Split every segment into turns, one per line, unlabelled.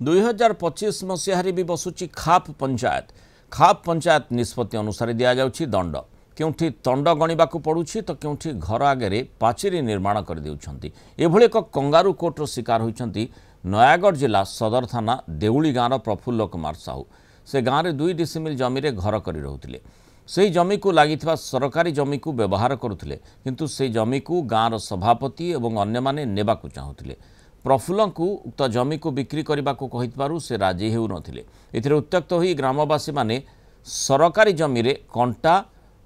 2025 मसीहारे भी बसुची खाप पंचायत निष्पत्ति अनुसार दि जाउछि दंड क्योंठी तंड गणिबाकू पड़ुछि तो क्योंठी घर आगे पाचेरी निर्माण कर देउछंती। एभଳି एक कंगारू कोर्टर शिकार होइछंती नयागढ़ जिला सदर थाना देउली गाँव प्रफुल्ल कुमार साहू। से गाँव में 2 डिसिमिल जमी रे घर कर रहुथिले। से जमी को लागिथिबा सरकारी जमी को व्यवहार करुथिले, किंतु से जमी को गाँव सभापति एवं अन्य माने नेबाकू चाहुथिले। प्रफुल्ल को उक्त जमी को बिक्री करने को कहितबारु से राजी हेउ नथिले। एथिरे उत्त्यक्त होई ग्रामवासी माने सरकारी जमी रे कंटा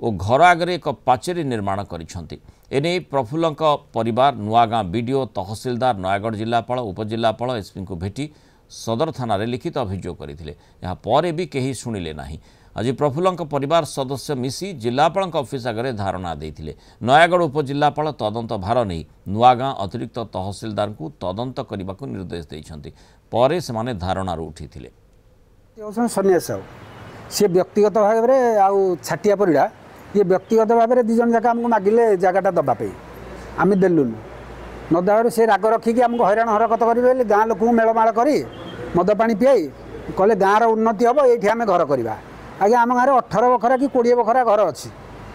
और घर आगे एक पाचेरी निर्माण करिसेंती। एने प्रफुल्ल परिवार नुआगाँ बीडीओ तहसीलदार नयागढ़ जिलापाल उपजिलापाल एसपी को भेटी सदर थाना रे लिखित अभियोग करथिले। यहाँ पर भी कहीं शुणिले नाही। आज प्रफुल्ल परिवार सदस्य मिसी जिलापाल ऑफिस आगे धारणा देते। नयागढ़ उपजिलापाल तदंत भार नहीं नुआगाँ अतिरिक्त तहसीलदार को तदंत करने को निर्देश देते। पर से धारणा उठी
सन्यास सी व्यक्तिगत भाव में आउ छाटिया परिड़ा ये व्यक्तिगत भाव में 2 जन जाक आमको मागिले जगटा दवाई आम देलुन नदावर से राग रखिकी आमको हैरान हरकत करेंगे। गाँ लोक मेलमाल कर मद पा पियाई कहले गाँव उन्नति हम ये आम घर करवा। आज्ञा आम गाँव 18 बखरा कि 20 बखरा घर अच्छी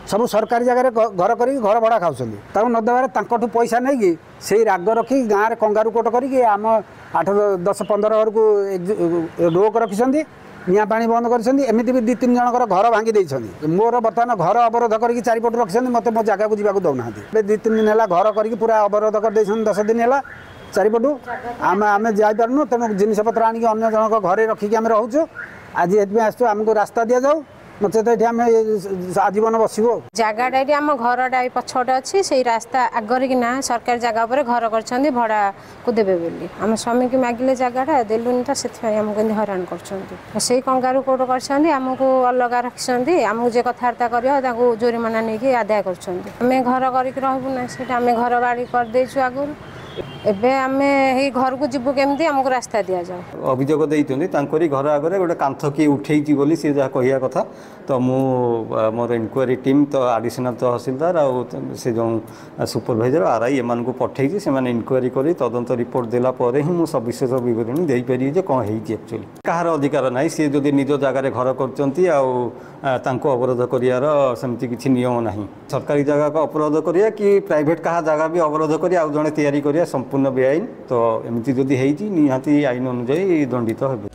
सब सरकारी जगह घर कर घर भड़ा खाऊँ नदेबार तांकठू पैसा नहीं कि से राग रखी गाँव में कंगारू कोट करके आम 8 10 15 घर को रोक रखिंट निआ पानी बंद करमती भी 2-3 जनकर घर भांगी देती। मोर बर्तमान घर अवरोध करके 4 पट रखिंट मत मो जगह को जावाक दौना 2-3 दिन है घर करके पूरा अवरोध कर 10 दिन है 4 पटू आम जापारूँ। तेणु जिनपतर आनिक अन्य जनक घरे रखिकी आम रोचु। आज ये आमको रास्ता दि जाऊ नचेत ये आम आजीवन बसबू।
जगटा ये आम घरटा पछटे अच्छी से रास्ता आगर कि ना सरकारी जगह पर घर कर भड़ा को देवे बोली आम स्वामी की मागिले जगटा देलुनि तो से आमको हैरान कर कंगारू कोट करमको अलग रखिंट आमको जे कथबार्ता कर जोरिमाना नहीं आदाय करें घर करके रहबू ना से आम घर बाड़ी करदेचु आगुरी एबे आमे ही घर को जीवु केमती हमको रास्ता दिया जाओ।
अभियोग देती घर आगे गोटे कांथ किए उठेई बोली सी जहाँ कहया कथा तो मु मोर इनक्वारी टीम तो एडिशनल तहसीलदार से जो सुपरभाइजर आरआई एम को पठे से इनक्वारी कर तदंत रिपोर्ट देला ही मुझे सविशेष बरणी दे पारि कौन है एक्चुअली कहार अधिकार ना सी जो निज जगार घर कर अवरोध करमती किसी नियम ना सरकारी जगह को अवरोध करिया कि प्राइवेट कहा जगह भी अवरोध कर आउ जड़े तैयारी करिया संपूर्ण बेआईन तो एमती जदि निहाती आईन अनुजाई दंडित हेबे।